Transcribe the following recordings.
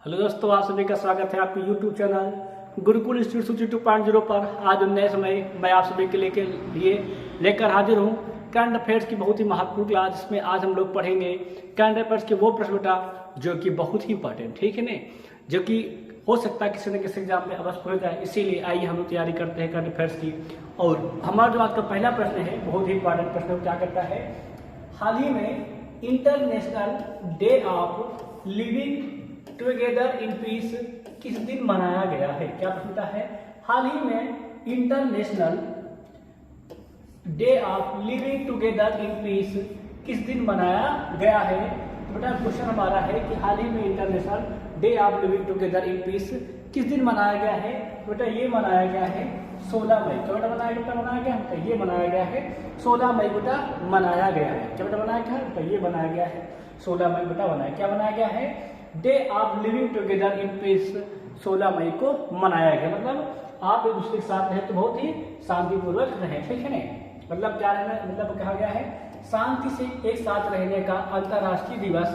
Hello दोस्तों, आप सभी का स्वागत है आपके YouTube चैनल गुरुकुल इंस्टीट्यूट 2.0 पर। आज नए समय मैं आप सभी के लिए लेकर हाजिर हूँ करंट अफेयर्स की बहुत ही महत्वपूर्ण क्लास, जिसमें आज हम लोग पढ़ेंगे करंट अफेयर्स के वो प्रश्न बेटा जो कि बहुत ही इंपॉर्टेंट, ठीक है ना, जो कि हो सकता है किसी न किसी एग्जाम में अवश्य हो जाए। इसीलिए आइए हम लोग तैयारी करते हैं करंट अफेयर्स की। और हमारा जो आज का पहला प्रश्न है बहुत ही इंपॉर्टेंट प्रश्न, वो क्या करता है, हाल ही में international day of living together in peace किस दिन मनाया गया है? क्या पूछता है, हाल ही में international day of living together in peace किस दिन मनाया गया है? बेटा क्वेश्चन हमारा है कि हाल ही में international day of living together in peace किस दिन मनाया गया है? बेटा ये मनाया गया है 16 मई। क्या बेटा मनाया गया? तो ये मनाया गया है 16 मई बेटा मनाया गया है। क्या बेटा बनाया गया है? तो ये बनाया गया है 16 मई बेटा बनाया। क्या बनाया गया है? Day of living together in peace 16 मई को मनाया गया। मतलब आप एक दूसरे के साथ रहे तो बहुत ही शांतिपूर्वक रहे, ठीक है ना। मतलब क्या रहना, मतलब कहा गया है शांति से एक साथ रहने का अंतर्राष्ट्रीय दिवस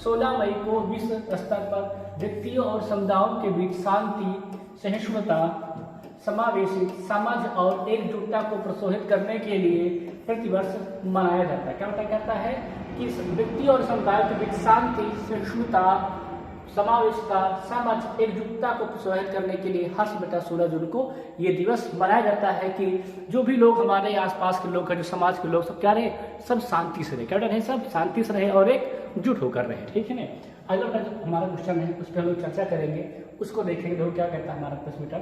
16 मई को विश्व स्तर पर व्यक्तियों और समुदायों के बीच शांति, सहिष्णुता, समावेशी समझ और एकजुटता को प्रोत्साहित करने के लिए प्रतिवर्ष मनाया जाता है। क्या मतलब कहता है कि व्यक्ति और समुदाय के बीच शांति, सहिष्णुता, समावेशिता, समझ, एकजुटता को प्रोत्साहित करने के लिए हर बेटा 16 जून को ये दिवस मनाया जाता है कि जो भी लोग हमारे आसपास के लोग हैं, जो समाज के लोग सब क्या रहे, सब शांति से रहे। क्या रहे? सब शांति से रहे और एकजुट होकर रहे, ठीक है ना। अगला जो हमारा क्वेश्चन है उस पर हम लोग चर्चा करेंगे, उसको देखेंगे लोग क्या कहता है हमारा प्रश्न बेटा।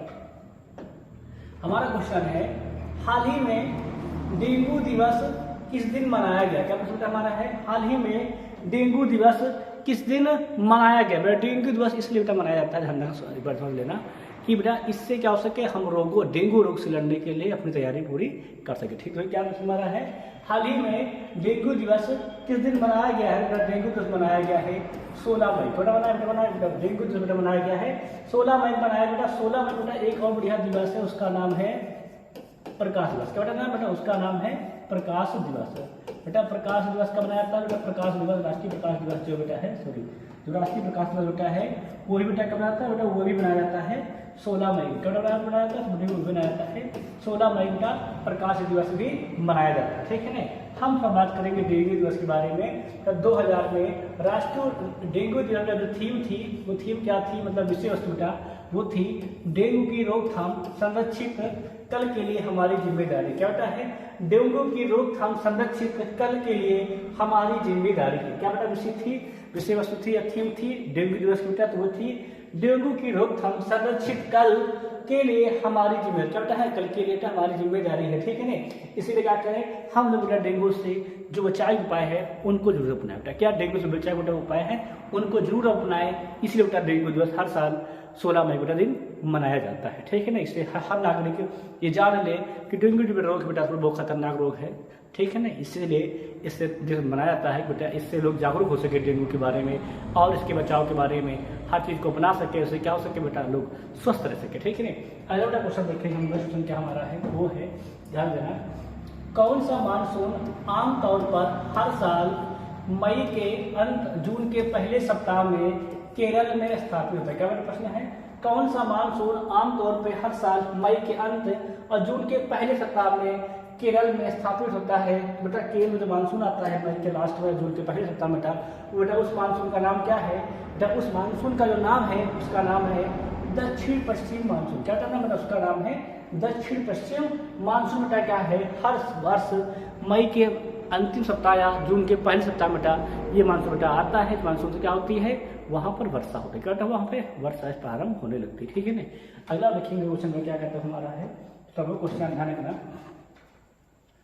हमारा क्वेश्चन है, हाल ही में डेंगू दिवस किस दिन मनाया गया? क्या प्रश्न हमारा है, हाल ही में डेंगू दिवस किस दिन मनाया गया? बेटा डेंगू दिवस इसलिए बेटा मनाया जाता है, ध्यान समझ लेना कि बेटा इससे क्या हो सके, हम डेंगू रोग से लड़ने के लिए अपनी तैयारी पूरी कर सके, ठीक है। क्या प्रश्न हमारा है, हाल ही में डेंगू दिवस किस दिन मनाया गया है? बेटा डेंगू दिवस मनाया गया है 16 मई। बेटा डेंगू दिवस बेटा मनाया गया है 16 मई मनाया बेटा। 16 मई बेटा एक और बढ़िया दिवस है, उसका नाम है प्रकाश दिवस। क्या बेटा नाम बेटा उसका नाम है प्रकाश दिवस। बेटा प्रकाश दिवस कब मनाया जाता है? बेटा प्रकाश दिवस, राष्ट्रीय प्रकाश दिवस जो बेटा है, जो राष्ट्रीय प्रकाश दिवस बेटा है वो भी बेटा कब मनाता है? बेटा वो भी मनाया जाता है 16 मई। क्या मनाया जाता है? वो भी मनाया जाता है 16 मई बेटा प्रकाश दिवस भी मनाया जाता है, ठीक है ना। हम सब बात करेंगे डेंगू दिवस के बारे में। तो 2000 में राष्ट्रीय डेंगू दिवस का जो थीम थी, वो थीम क्या थी, मतलब विषय वस्तु बेटा वो थी डेंगू की रोकथाम संरक्षित कल के लिए हमारी जिम्मेदारी। क्या होता है? डेंगू की रोकथाम संरक्षित कल के लिए हमारी जिम्मेदारी है। क्या बेटा विषय वस्तु थी या थीम थी डेंगू दिवस की बेटा, तो वो थी डेंगू की रोकथाम संरक्षित कल के लिए हमारी जिम्मेदारी। क्या बेटा है? कल के लिए हमारी जिम्मेदारी है, ठीक है ना। इसीलिए क्या करें हम लोग बेटा डेंगू से जो बचाव उपाय है उनको जरूर अपनाएं बेटा। क्या डेंगू से बचाव बेटा उपाय है उनको जरूर अपनाएं। इसलिए बेटा डेंगू दिवस हर साल 16 मई बेटा दिन मनाया जाता है, ठीक है ना। इसलिए हर नागरिक ये जान ले कि डेंगू रोग बेटा बहुत खतरनाक रोग है, ठीक है ना। इसीलिए इससे जो मनाया जाता है बेटा, इससे लोग जागरूक हो सके डेंगू के बारे में और इसके बचाव के बारे में, हर चीज़ को अपना सके, उससे क्या हो सके बेटा लोग स्वस्थ रह सके, ठीक है ना। अगला बेटा क्वेश्चन देखेंगे हम, क्वेश्चन क्या हमारा है वो है, ध्यान देना, कौन सा मानसून आमतौर पर हर साल मई के अंत जून के पहले सप्ताह में केरल में स्थापित होता है? क्या बेटा प्रश्न है, कौन सा मानसून आमतौर पर हर साल मई के अंत और जून के पहले सप्ताह में केरल में स्थापित होता है? बेटा केरल में जो मानसून आता है मई के लास्ट में जून के पहले सप्ताह में बेटा उस मानसून का नाम क्या है? बेटा उस मानसून का जो नाम है उसका नाम है दक्षिण पश्चिम मानसून। क्या नाम है? उसका नाम है दक्षिण पश्चिम मानसून। बेटा क्या है, हर वर्ष मई के अंतिम सप्ताह या जून के पहले सप्ताह में बेटा ये मानसून बेटा आता है। मानसून से क्या होती है, वहां पर वर्षा होती है। क्या होता है, वहां पे वर्षा प्रारंभ होने लगती है, ठीक है ना। अगला देखेंगे क्वेश्चन में क्या कहता है हमारा है, सब क्वेश्चन ध्यान रखना।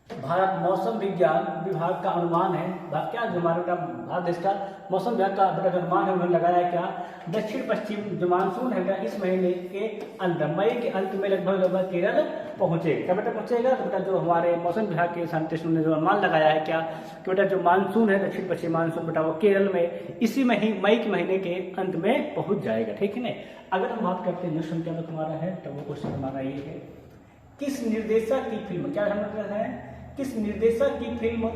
भारत मौसम विज्ञान विभाग का अनुमान है, क्या जो हमारा भारत देश का मौसम विभाग का बेटा जो अनुमान है उन्होंने लगाया क्या, दक्षिण पश्चिम जो मानसून है बेटा इस महीने के अंत मई के अंत में लगभग केरल पहुंचेगा। क्या बेटा पहुंचेगा? तो बेटा जो हमारे मौसम विभाग के साइंटिस्ट ने जो अनुमान लगाया है क्या कि बेटा जो मानसून है दक्षिण पश्चिम मानसून बेटा वो केरल में इसी मई के महीने के अंत में पहुंच जाएगा, ठीक है ना। अगर हम बात करते हैं नेक्स्ट क्या हमारा है, तो वो क्वेश्चन हमारा ये है, किस निर्देशक की फिल्म, क्या हम है, किस निर्देशक की फिल्म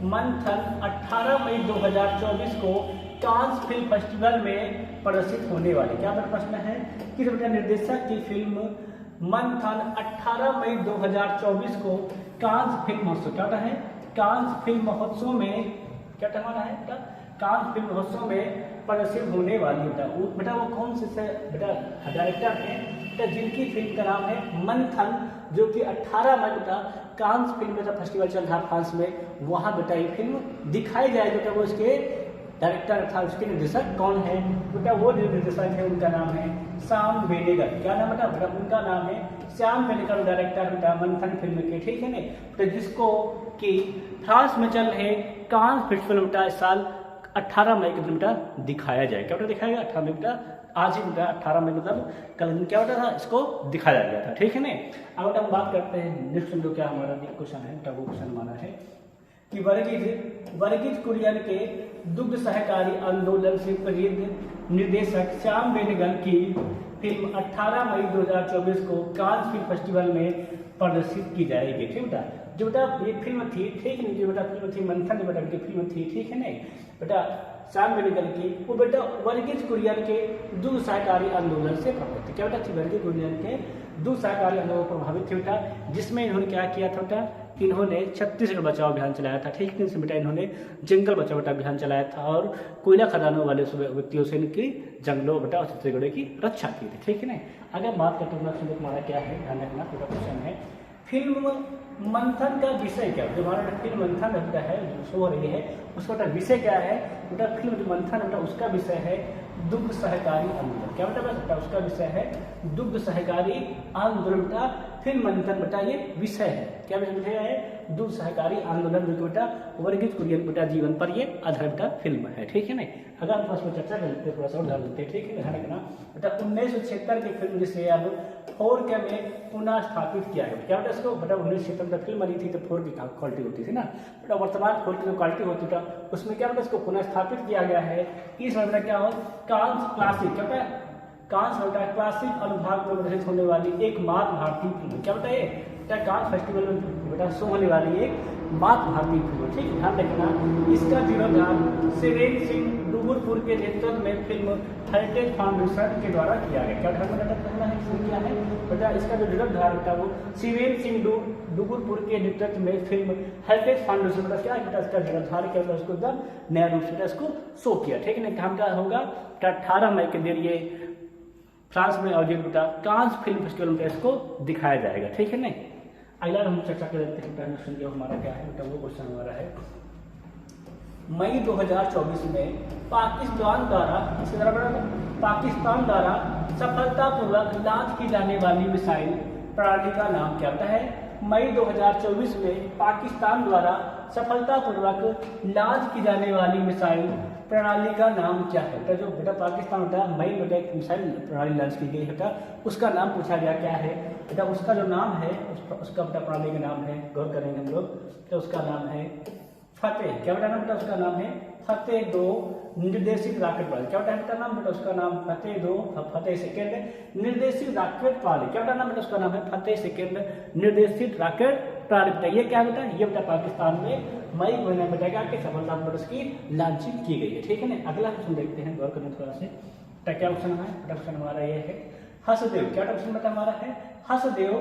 मंथन 18 मई 2024 को कांस फिल्म फेस्टिवल में प्रदर्शित होने वाली, क्या मेरा प्रश्न है, किस बेटा निर्देशक की फिल्म मंथन 18 मई 2024 को कांस फिल्म महोत्सव, क्या है, कांस फिल्म महोत्सव में, क्या हमारा है बेटा, कांस फिल्म महोत्सव में प्रदर्शित होने वाली बेटा वो कौन से बेटा डायरेक्टर हैं बेटा जिनकी फिल्म का नाम है मंथन, जो कि 18 मई बेटा कांस फिल्म बेटा फेस्टिवल चल रहा फ्रांस में, वहाँ बेटा ये फिल्म दिखाई जाएगी बेटा। वो इसके डायरेक्टर था, उसके निर्देशक कौन है बेटा, वो जो निर्देशक है उनका नाम है श्याम बेनेगल, क्या नाम बेटा, उनका नाम है श्याम बेनेगल, डायरेक्टर बेटा मंथन फिल्म के, ठीक है ना। तो जिसको कि फ्रांस में चल रहे कांस फेस्टिवल बेटा इस साल 18 मई के दिन बेटा दिखाया जाएगा, क्या बेटा दिखाएगा 18 मई बेटा, आज ही बेटा 18 मई मतलब कल दिन क्या बेटा था, इसको दिखाया गया था, ठीक है ना। अब बेटा हम बात करते हैं नेक्स्ट जो क्या हमारा क्वेश्चन है बेटा, वो क्वेश्चन हमारा है कि वर्गीज कुरियन के दुग्ध सहकारी आंदोलन से प्रेरित निर्देशक श्याम बेनेगल की फिल्म 18 मई 2024 को कांस फिल्म फेस्टिवल में प्रदर्शित की जाएगी, ठीक बेटा। जो बेटा ये फिल्म थी, ठीक है, जो बेटा फिल्म थी मंथन बेटा की फिल्म थी, ठीक है ना बेटा, श्याम बेनेगल की, वो बेटा वर्गीज कुरियन के दुग्ध सहकारी आंदोलन से प्रभावित थी, क्या बेटा थी, वर्गीज कुरियन के दुग्ध सहकारी आंदोलन प्रभावित थी बेटा, जिसमें इन्होंने क्या किया था बेटा, इन्होंने छत्तीसगढ़ बचाओ अभियान चलाया था, ठीक है बेटा, इन्होंने जंगल बचाओ बेटा अभियान चलाया था और कोयला खदानों वाले व्यक्तियों से इनकी जंगलों बेटा और छत्तीसगढ़ की रक्षा की थी, ठीक है ना। अगर बात करते हैं हमारा क्या है, ध्यान रखना पूरा क्वेश्चन है, फिल्म मंथन का विषय क्या है, जो हमारा फिल्म मंथन बेटा है जो शो हो रही है उसका विषय क्या है बेटा, फिल्म जो मंथन बेटा उसका विषय है दुग्ध सहकारी आंदोलन, क्या बेटा उसका विषय है दुग्ध सहकारी आंदोलन बेटा, फिल्म मंथन बेटा ये विषय है, क्या विषय है, दुग्ध सहकारी आंदोलन, जो बेटा वर्गीज कुरियन बेटा जीवन पर ये आधारित बेटा फिल्म है, ठीक है ना। अगर हम थोड़ा चर्चा कर लेते हैं, थोड़ा सा उदाहरण लेते हैं, ठीक है, ध्यान रखना बेटा 1976 की फिल्म जिसे अब 4K में पुनः स्थापित किया गया, क्या बेटा इसको बेटा 1976 में फिल्म बनी थी तो 4 की क्वालिटी होती थी ना बेटा, वर्तमान 4 की जो क्वालिटी होती था उसमें क्या बेटा इसको पुनः स्थापित किया गया है, इस बेटा क्या हो कांस क्लासिक, क्या बेटा कांस बेटा क्लासिक अनुभाग में प्रदर्शित होने वाली एक मात भारतीय फिल्म, क्या बेटा ये बेटा कांस फेस्टिवल में बेटा शो होने वाली एक मात भारतीय फिल्म, ठीक, ध्यान रखना। इसका जीर्णोद्धार शिवेंद्र सिंह डूगरपुर के नेतृत्व में फिल्म हेरिटेज फाउंडेशन के द्वारा किया गया, क्या ध्यान रखना है, इसमें क्या है बेटा, इसका जो जीर्णोद्धार था वो शिवेंद्र सिंह डूगरपुर के नेतृत्व में फिल्म हेरिटेज फाउंडेशन बेटा क्या बेटा इसका जीर्णोद्धार किया, उसको एकदम नया रूप से इसको शो किया, ठीक है ना। हम क्या होगा 18 मई के दिन ये फ्रांस में आयोजित बेटा कांस फिल्म फेस्टिवल में इसको दिखाया जाएगा, ठीक है ना। अगला हम चर्चा कर लेते हैं क्वेश्चन जो हमारा क्या है बेटा, वो क्वेश्चन हमारा है मई 2024 में पाकिस्तान द्वारा सफलतापूर्वक लॉन्च की जाने वाली मिसाइल प्रणाली का नाम क्या है। मई 2024 में पाकिस्तान द्वारा सफलतापूर्वक लॉन्च की जाने वाली मिसाइल प्रणाली का नाम क्या है, तो जो बेटा पाकिस्तान बेटा मई बेटा एक मिसाइल प्रणाली लॉन्च की गई है बेटा, उसका नाम पूछा गया क्या है बेटा, उसका जो नाम है उसका बेटा प्रणाली का नाम है, गौर करेंगे हम लोग, तो उसका नाम है फतेह, क्या बेटा नाम बेटा उसका नाम है फतेह 2 निर्देशित रॉकेट प्रणाली, क्या बेटा नाम बेटा उसका नाम फतेह 2 फतेह सेकेंड निर्देशित रॉकेट प्रणाली, क्या बेटा नाम बेटा उसका नाम है फतेह सेकेंड निर्देशित रॉकेट प्रणाली बेटा, ये क्या बेटा, ये बेटा पाकिस्तान में मई महीने में बेटा के सफलतापूर्वक उसकी लॉन्चिंग की गई है, ठीक है ना। अगला क्वेश्चन देखते हैं, गौर करना थोड़ा से, क्या क्वेश्चन है, क्वेश्चन हमारा ये है हसदेव, क्या क्वेश्चन बेटा हमारा है हसदेव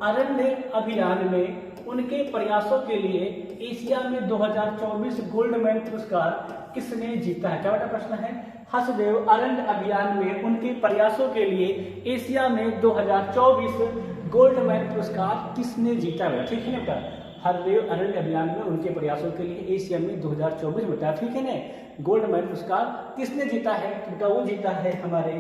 अरण्य अभियान में उनके प्रयासों के लिए एशिया में 2024 गोल्ड मेडल पुरस्कार किसने जीता है, क्या बेटा प्रश्न है, हसदेव अरण्य अभियान में उनके प्रयासों के लिए एशिया में 2024 गोल्ड मेडल पुरस्कार किसने जीता है, ठीक है ना बेटा, हसदेव अरण्य अभियान में उनके प्रयासों के लिए एशिया में 2024 बेटा, ठीक है ना, गोल्ड मेडल पुरस्कार किसने जीता है बेटा, वो जीता है हमारे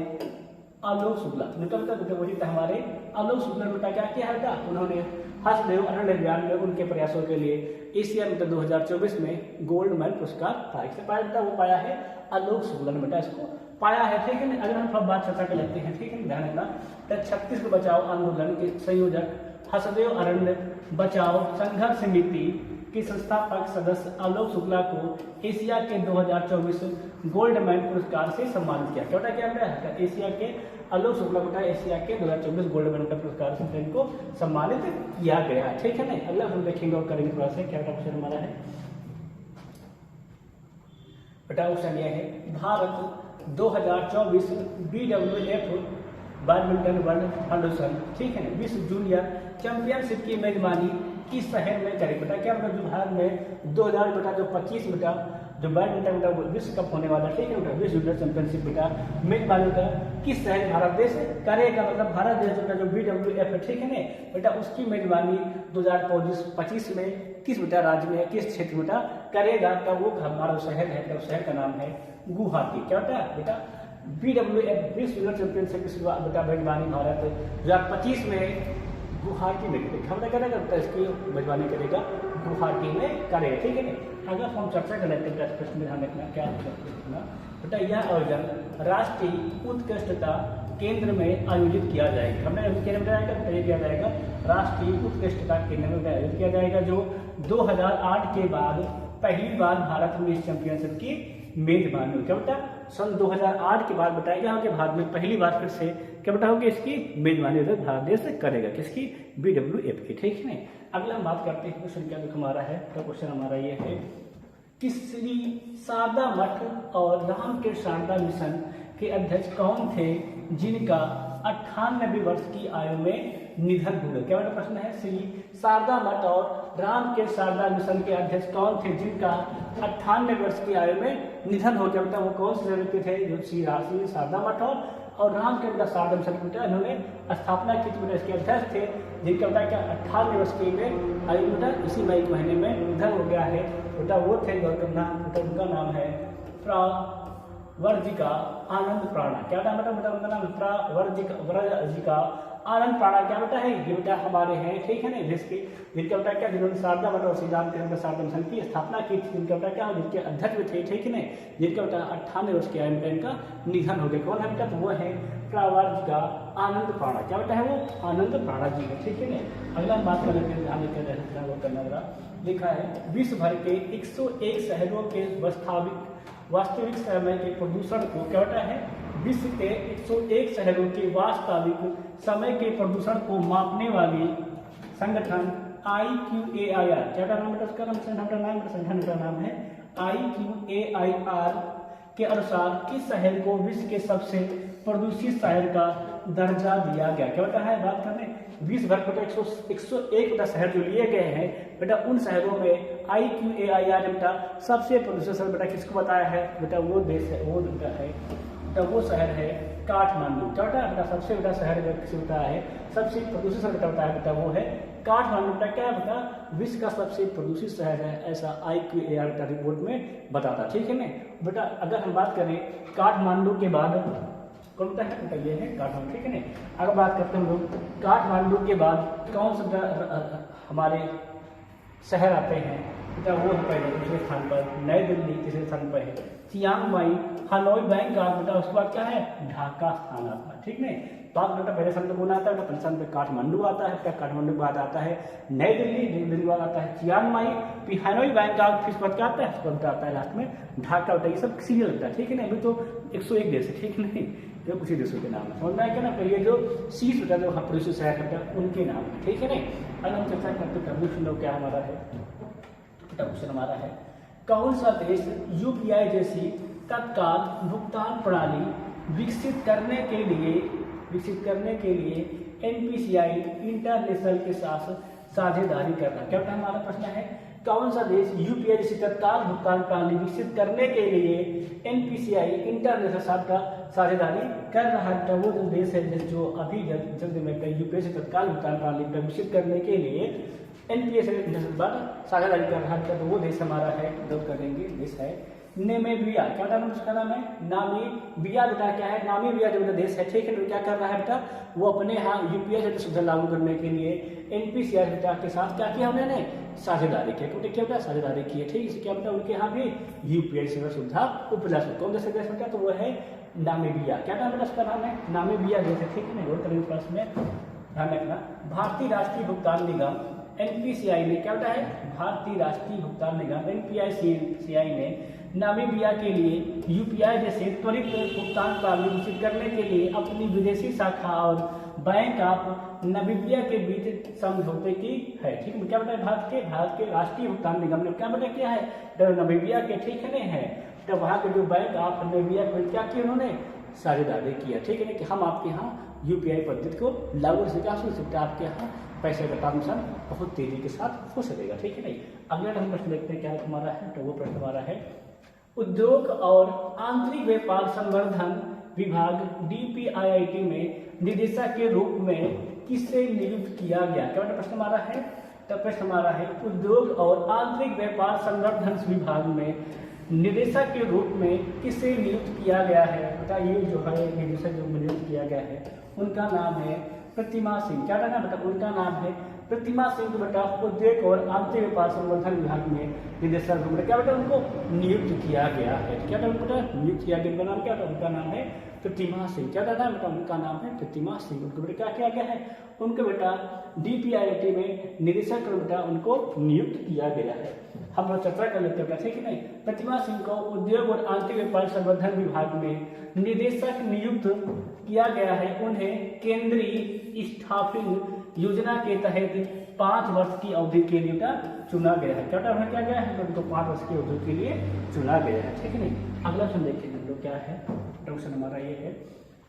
आलोक शुक्ला, बेटा वो जीता हमारे आलोक शुक्ला बेटा, क्या किया है बेटा, उन्होंने हसदेव अरण्य अभियान में उनके प्रयासों के लिए एशिया में 2024 में गोल्ड मेडल पुरस्कार पाया, किसने पाया बेटा, वो पाया है आलोक शुक्ला ने बेटा इसको पाया है, ठीक है ना। अगर हम थोड़ा बात चर्चा कर लेते हैं, ठीक है, ध्यान रखना, छत्तीसगढ़ बचाओ आंदोलन के संयोजक हसदेव अरण्य बचाओ संघर्ष समिति के संस्थापक सदस्य आलोक शुक्ला को एशिया के 2024 गोल्ड मेडल पुरस्कार से सम्मानित किया, क्या बेटा, क्या बेटा एशिया के आलोक शुक्ला बेटा एशिया के 2024 गोल्ड मेडल पुरस्कार से इनको सम्मानित किया गया, ठीक है ना। अगला हम देखेंगे और करेंगे थोड़ा सा, क्या क्वेश्चन हमारा है बेटा ऑप्शन ये है Bharat 2024 BWF badminton world federation, ठीक है ना, विश्व जूनियर चैंपियनशिप की मेजबानी किस शहर में करे। बेटा क्या बेटा जो भारत में 2025 बेटा जो बैडमिंटन बेटा विश्व कप होने वाला, ठीक है बेटा, विश्व जूनियर चैंपियनशिप बेटा मेजबानी बेटा किस शहर भारत देश करेगा। मतलब भारत देश बेटा जो BWF है, ठीक है ना बेटा, उसकी मेजबानी 2025 में किस बेटा राज्य में, किस क्षेत्र बेटा करेगा। तब वो हमारा शहर है, तो शहर का नाम है गुवाहाटी। क्या बेटा BWF विश्व जूनियर चैंपियनशिप बेटा मेजबानी भारत 2025 में गुवाहाटी में करेगा। हम करेगा बेटा इसकी मेजबानी करेगा गुवाहाटी में करेगा, ठीक है ना। अगर हम चर्चा कर लेते हैं प्रश्न में ध्यान रखना क्या रखना बेटा, यह आयोजन राष्ट्रीय उत्कृष्टता केंद्र में आयोजित किया जाएगा। हमने अभी किया जाएगा राष्ट्रीय उत्कृष्टता केंद्र में आयोजित किया जाएगा, जो 2008 के बाद पहली बार भारत में इस चैंपियनशिप की मेजबानी हुई। क्या बेटा सन 2008 के बाद बताया गया कि भारत में पहली बार फिर से क्या बेटा होगी इसकी मेजबानी भारत देश से करेगा, किसकी BWF की, ठीक है। अगला हम बात करते हैं क्वेश्चन क्या हमारा है, तो क्वेश्चन हमारा ये है कि श्री शारदा मठ और रामकृष्ण शारदा मिशन के अध्यक्ष कौन थे जिनका 98 वर्ष की आयु में निधन हो गया। क्या बेटा प्रश्न है, श्री शारदा मठ और रामकृष्ण शारदा मिशन के अध्यक्ष कौन थे जिनका 98 वर्ष की आयु में निधन हो गया। बेटा वो कौन से व्यक्ति थे, जो श्री शारदा मठ और रामकृष्ण शारदा मिशन बेटा इन्होंने स्थापना की थी, इसके अध्यक्ष थे जिनका बेटा क्या 98 वर्ष की में आयु बेटा इसी मई के महीने में निधन हो गया है। बेटा वो थे गौतम नाम, बेटा उनका नाम है वर्जिका आनंद प्राणा। क्या नाम बेटा उनका नाम वर्जिका आनंद प्राणा। क्या बेटा है ये बेटा हमारे हैं, ठीक है ना, जिसके जिनका बेटा क्या जिन्होंने शारदा मठ और श्री रामकृष्ण शारदा मिशन की स्थापना की थी, जिनका बेटा क्या जिनके अध्यक्ष भी थे, ठीक है ना, जिनका बेटा 98 वर्ष की आयु में इनका निधन हो गया। कौन है बेटा, तो वो है वर्जिका आनंद प्राणा। क्या बेटा है वो आनंद प्राणा जी है, ठीक है ना। अगला हम बात कर लेते हैं, ध्यान देकर वो करना जरा। लिखा है विश्व भर के 101 शहरों के वास्तविक समय के प्रदूषण को, क्या बेटा है, विश्व के 101 शहरों के वास्तविक समय के प्रदूषण को मापने वाली संगठन IQAIR, क्या नाम बेटा उसका संगठन का नाम है IQAIR के अनुसार किस शहर को विश्व के सबसे प्रदूषित शहर का दर्जा दिया गया। क्या बेटा है, बात करें विश्व भर बेटा 101 बेटा शहर जो लिए गए हैं बेटा, उन शहरों में IQAIR बेटा सबसे प्रदूषित शहर बेटा किसको बताया है, बेटा वो देश है, वो बेटा है बेटा वो शहर है काठमांडू। क्या बेटा सबसे बड़ा शहर किसे बताया है, सबसे प्रदूषित शहर बेटा बताया बेटा वो है काठमांडू। बेटा क्या बेटा विश्व का सबसे प्रदूषित शहर है, ऐसा IQAIR का रिपोर्ट में बताता, ठीक है ना बेटा। अगर हम बात करें काठमांडू के बाद कौन सा है बेटा, ये है काठमांडू, ठीक है ना। अगर बात करते हैं हम लोग काठमांडू के बाद कौन सा हमारे शहर आते हैं बेटा, वो है पहले दूसरे स्थान पर नई दिल्ली, तीसरे स्थान पर है चियांग माई, हनोई, बैंकॉक, बेटा उसके बाद क्या है ढाका स्थान आता है, ठीक है। बात बेटा पहले स्थान पर कौन आता है, पहले स्थान पर काठमांडू आता है, काठमांडू के बाद आता है नई दिल्ली, दिल्ली के बाद आता है चियांग माई, फिर हनोई, बैंकॉक, फिर बाद क्या आता है, उसके आता है लास्ट में ढाका होता है। ये सब सीरियल लगता है, ठीक है ना। अभी तो 101 देश है, ठीक नहीं, ये कुछ ही देशों के नाम है, समझ में आएगा ना। ये जो शीर्ष बेटा जो प्रदूषित शहर बेटा उनके नाम है, ठीक है ना। अगर हम चर्चा करते हैं प्रदूषण क्या हमारा है, क्वेश्चन हमारा है कौन सा देश UPI जैसी तत्काल भुगतान प्रणाली विकसित करने के लिए NPCI इंटरनेशनल के साथ साझेदारी कर रहा है। क्या हमारा प्रश्न है, कौन सा देश UPI जैसी तत्काल भुगतान प्रणाली विकसित करने के लिए NPCI इंटरनेशनल साथ का साझेदारी कर रहा है। तो वो जो देश है जो अभी जल्द में UPI से तत्काल भुगतान प्रणाली विकसित करने के लिए NPCI साझेदारी कर रहा है, तो वो देश हमारा है, नोट करेंगे, देश है नामीबिया। क्या नाम उसका नाम है, नामीबिया। बेटा क्या है, नामीबिया जो देश है, ठीक है, क्या कर रहा है बेटा, वो अपने यहाँ UPI से सुविधा लागू करने के लिए NPCI बेटा के साथ क्या किया उन्होंने साझेदारी किया, क्योंकि क्या बेटा साझेदारी की है, ठीक है। क्या बेटा उनके यहाँ भी UPI सेवा सुविधा उपलब्ध है। कौन देश बेटा, तो वो है नामीबिया। क्या नाम बेटा उसका नाम है नामीबिया देश है, ठीक है ना। करेंगे प्रश्न में ध्यान रखना। भारतीय राष्ट्रीय भुगतान निगम NPCI ने क्या बेटा है, भारतीय राष्ट्रीय भुगतान निगम NPCI ने नामीबिया के लिए UPI जैसे त्वरित भुगतान प्रणाली विकसित करने के लिए अपनी विदेशी शाखा और बैंक ऑफ नामीबिया के बीच समझौते की है, ठीक है। क्या बेटा भारत के राष्ट्रीय भुगतान निगम ने क्या बेटा किया है, नामीबिया के, ठीक है, तो वहाँ के जो बैंक ऑफ इंडिया को क्या किया उन्होंने, साझेदारी किया, ठीक है ना, कि हम आपके यहाँ यूपीआई पद्धति को लागू कर सकते हैं, आपके यहाँ पैसे का ट्रांजेक्शन बहुत तेजी के साथ हो सकेगा, ठीक है नहीं। अगला हम प्रश्न देखते हैं क्या हमारा है, तो वो प्रश्न हमारा है उद्योग और आंतरिक व्यापार संवर्धन विभाग DPIIT में निदेशक के रूप में किसे नियुक्त किया गया। क्या प्रश्न हमारा है, तो प्रश्न हमारा है उद्योग और आंतरिक व्यापार संवर्धन विभाग में निदेशक के रूप में किसे नियुक्त किया गया है। बेटा ये जो है निदेशक जो नियुक्त किया गया है उनका नाम है प्रतिमा सिंह। क्या नाम बेटा, उनका नाम है प्रतिमा सिंह। बेटा उद्योग और आंतरिक व्यापार संवर्धन विभाग में निदेशक रूप में क्या बेटा उनको नियुक्त किया गया है। क्या बेटा उनको नियुक्त किया गया, उनका नाम क्या था, उनका नाम है प्रतिमा सिंह। क्या था बेटा, उनका नाम है प्रतिमा सिंह। उनको बेटा क्या किया गया है, उनको बेटा DPIIT में निदेशक बेटा उनको नियुक्त किया गया है। हम लोग चर्चा कर लेते हैं, ठीक है नहीं। प्रतिमा सिंह को उद्योग और आंतरिक व्यापार संवर्धन विभाग में निदेशक नियुक्त किया गया है। उन्हें केंद्रीय स्टाफिंग योजना के तहत 5 वर्ष की अवधि के लिए चुना गया है। क्या उन्हें क्या गया है, उनको 5 वर्ष की अवधि के लिए चुना गया है, ठीक है नहीं। अगला क्वेश्चन देखिए हम लोग क्या है, क्वेश्चन हमारा ये है,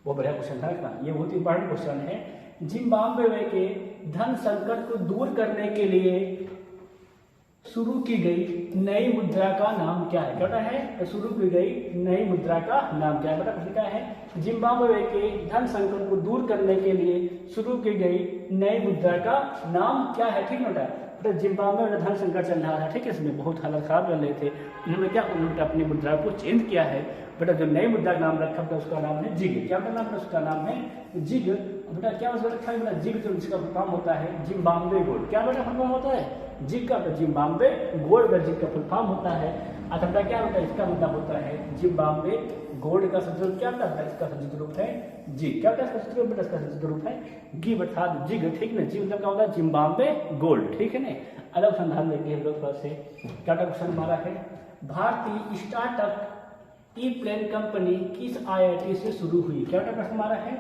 वो बढ़िया क्वेश्चन था, ये बहुत इंपॉर्टेंट क्वेश्चन है। जिम्बाब्वे के धन संकट को दूर करने के लिए शुरू की गई नई मुद्रा का नाम क्या है। क्या है, शुरू की गई नई मुद्रा का नाम क्या है। बेटा प्रश्न क्या है, जिम्बाब्वे के धन संकट को दूर करने के लिए शुरू की गई नई मुद्रा का नाम क्या है, ठीक है बेटा। जिम्बाब्वे में धन संकट चल रहा था, ठीक है, इसमें बहुत हालत खराब चल रहे थे। इन्होंने क्या, उन्होंने अपनी मुद्रा को चेंज किया है। बेटा जो नई मुद्रा का नाम रखा था उसका नाम है जिग। क्या नाम है, उसका नाम है जिग। बेटा क्या उसका रखा है, बेटा जिग जो इसका फुल होता है जिम्बाब्वे गोल्ड। क्या बेटा फुल होता है, जिग का, जिम्बाब्वे गोल्ड का जिग का फुल फॉर्म होता है। अच्छा बेटा क्या होता है, इसका मतलब होता है जिम्बाब्वे गोल्ड का संस्कृत क्या होता है, इसका संस्कृत रूप है जिग। क्या होता है इसका संस्कृत, बेटा इसका संस्कृत रूप है गिव अर्थात जिग, ठीक है। जिग मतलब क्या होता है जिम्बाब्वे गोल्ड, ठीक है ना। अलग संधान देखिए हम लोग थोड़ा से। क्या क्वेश्चन हमारा है, भारतीय स्टार्टअप ई प्लेन कंपनी किस IIT से शुरू हुई। क्या प्रश्न हमारा है,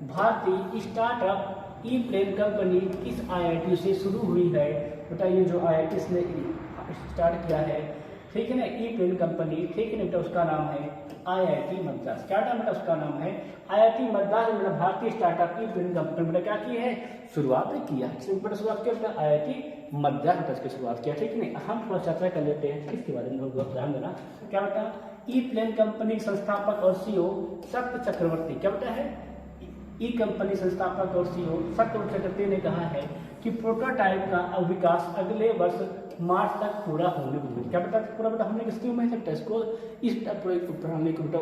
भारतीय स्टार्टअप ई प्लेन कंपनी किस IIT से शुरू हुई है। बेटा ये जो IIT ने स्टार्ट किया है, ठीक है ना, ई प्लेन कंपनी, ठीक है ना बेटा, उसका नाम है IIT मद्रास। क्या बेटा उसका नाम है IIT मद्रास। बेटा भारतीय स्टार्टअप ई प्लेन कंपनी बेटा क्या की है, शुरुआत किया। बेटा शुरुआत किया बेटा IIT मद्रास बेटा इसकी शुरुआत किया, ठीक है ना। हम थोड़ा चर्चा कर लेते हैं इसके बारे में, ध्यान देना। क्या बेटा ई प्लेन कंपनी संस्थापक और CEO सत्य चक्रवर्ती। क्या बेटा है, ई कंपनी संस्थापक और CEO सत्य चक्रवर्ती ने कहा है कि प्रोटोटाइप का विकास अगले वर्ष मार्च तक पूरा होने की उम्मीद। क्या बेटा पूरा बेटा होने की उम्मीद है, इसको इस प्रणाली को बेटा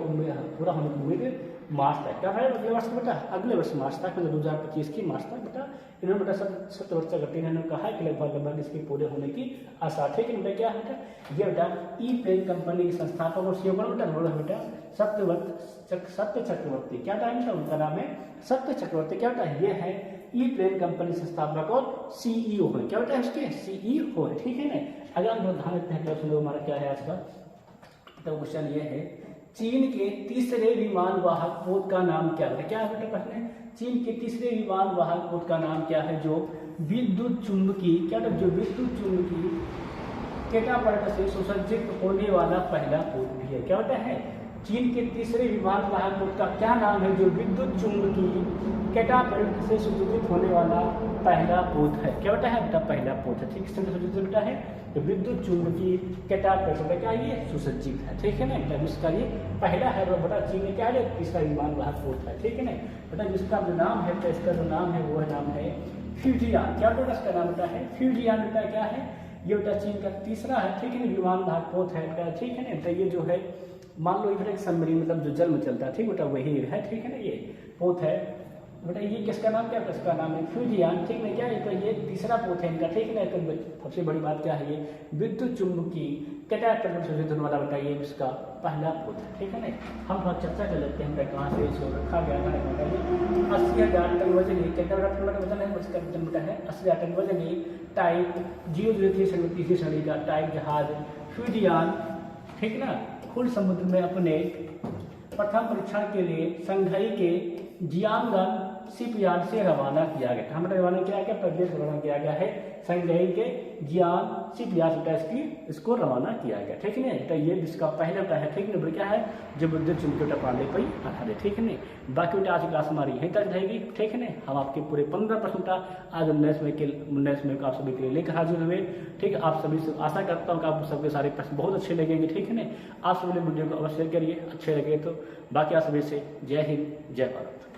पूरा होने की उम्मीद मार्च तक। क्या है अगले वर्ष बेटा, अगले वर्ष मार्च तक, मतलब 2025 की मार्च तक बेटा इन्होंने बेटा सत्य वर्ष चक्रवर्ती ने कहा है कि लगभग इसके पूरे होने की आशा, ठीक है बेटा। क्या है बेटा, ये बेटा ई प्लेन कंपनी के संस्थापक और CEO बेटा सत्य चक्रवर्ती। क्या टाइम था, उनका नाम है सत्य चक्रवर्ती। क्या बेटा ये है ई प्लेन कंपनी संस्थापक और CEO है। क्या बेटा उसके CEO है, ठीक है ना। अगर हम ध्यान देते हैं क्वेश्चन हमारा क्या है आज का, तो क्वेश्चन ये है चीन के तीसरे विमान वाहक पोत का नाम क्या है। क्या है बेटा प्रश्न है, चीन के तीसरे विमान वाहक पोत का नाम क्या है जो विद्युत चुंबकी, क्या जो विद्युत चुंबकी कैटापल्ट से सुसज्जित होने वाला पहला पोत भी है। क्या होता है, चीन के तीसरे विमान वाहक पोत का क्या नाम है जो विद्युत चुंबकी कैटापल्ट से सुसज्जित होने वाला पहला पोत है। क्या बेटा है, बेटा पहला पोत है, ठीक है। बेटा है तो विद्युत चुंबकी कैटापल्ट से क्या ये सुसज्जित है, ठीक है ना। जिसका ये पहला है वो बेटा चीन में क्या है तीसरा विमान वाहक पोत है, ठीक है ना बेटा। जिसका जो नाम है, तो इसका जो नाम है वो नाम है फ्यूजियान। क्या बेटा इसका नाम बेटा है फ्यूजियान। बेटा क्या है, ये बेटा चीन का तीसरा है, ठीक है ना, विमान वाहक पोत है बेटा, ठीक है ना। तो ये जो है मान लो एक सबमरीन मतलब जो जल में चलता है, ठीक बेटा वही है, ठीक है ना, ये पोत है बेटा। ये किसका नाम क्या है, इसका नाम है फ्यूजियान, ठीक है क्या। तो ये तीसरा पोत है इनका, ठीक है ना। सबसे बड़ी बात क्या है, ये विद्युत चुंबकी कैटापल्ट से सुसज्जित वाला बेटा ये इसका पहला पोत है, ठीक है ना। हम थोड़ा चर्चा कर लेते हैं कहाँ से इसको रखा गया है। 80,000 टन वजनी, कितना वजन है उसका वजन बेटा है 80,000 टन वजनी टाइप 003 श्रेणी का टाइप जहाज फ्यूजियान, ठीक ना, खुले समुद्र में अपने प्रथम परीक्षण के लिए शंघाई के जियांगन शिपयार्ड से रवाना किया गया था। हमें रवाना किया गया, प्रदेश रवाना किया गया है संघई के जियान शिपयार्ड टेस्ट की इसको रवाना किया गया, ठीक है। तो ये जिसका पहले बेटा है, ठीक है, क्या है जबरदस्त चुनके पांडे पर आधारित, ठीक है। बाकी बेटा आज की क्लास हमारी यहीं तक रहेगी, ठीक है। हम आपके पूरे 15 प्रश्न का आज 19 मई को आप सभी के लिए लेकर हाजिर हुए, ठीक है। आप सभी से आशा करता हूँ कि आपको सबके सारे प्रश्न बहुत अच्छे लगेंगे, ठीक है। आप सभी वीडियो को अवश्य करिए, अच्छे लगे तो। बाकी आप सभी से जय हिंद, जय भारत।